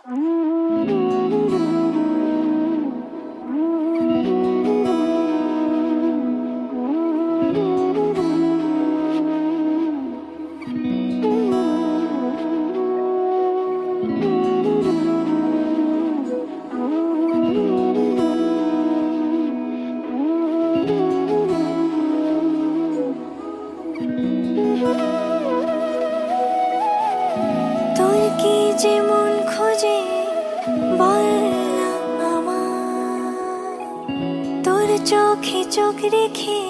তোর কি যেমন খোঁজে বল না আমার, তোর চোখে চোখ রেখে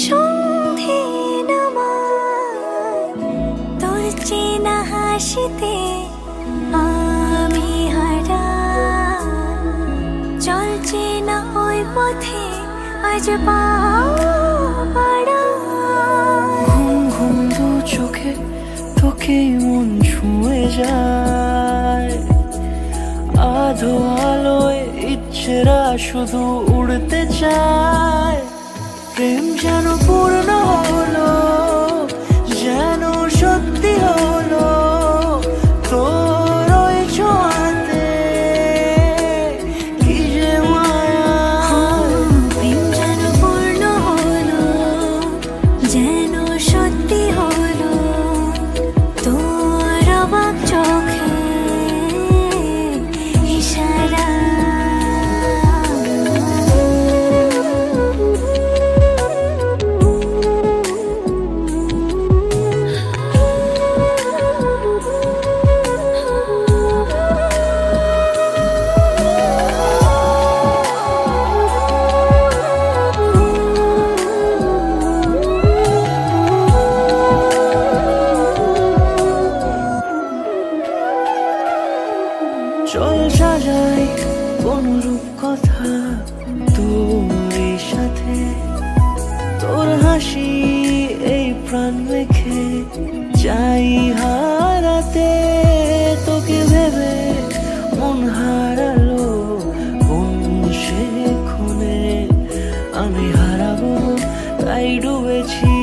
সন্ধে নামার, তোর চেনা হাসিতে আমি হারা, চলছে না ওই পথে আজ পা বাড়া। ঘুম ঘুম দু চোখে তোকে মন ছুঁয়ে যায়, আধো আলোয় ইচ্ছেরা শুধু উড়তে চায়। প্রেম যেন পূর্ণ হলো, যেন সত্যি হলো, তোর ওই ছোঁয়াতে কি যে মায়া। প্রেম যেন পূর্ণ হলো, যেন সত্যি হলো, তোর অবাক চোখে ইশারা। চল সাজাই কোন রূপ কথা তোর সাথে, তোর হাসি এই প্রাণ মেখে চাই হারাতে। তোকে ভেবে মন হারালো কোন সে ক্ষণে, আমি হারাবো তাই ডুবেছি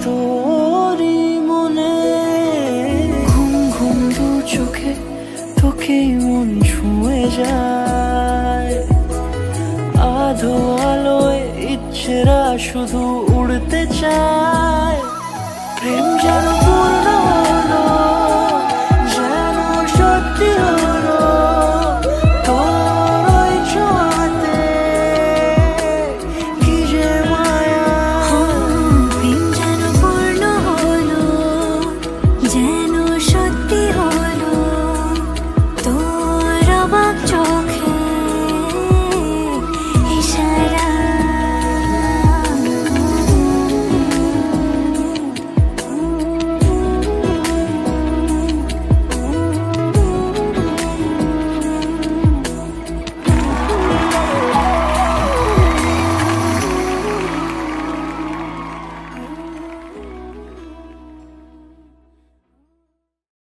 তোরই মনে। ঘুম ঘুম দু চোখে তোকে মন ছুঁয়ে যায়, আধো আলোয় ইচ্ছেরা শুধু উড়তে চায়। প্রেম যেন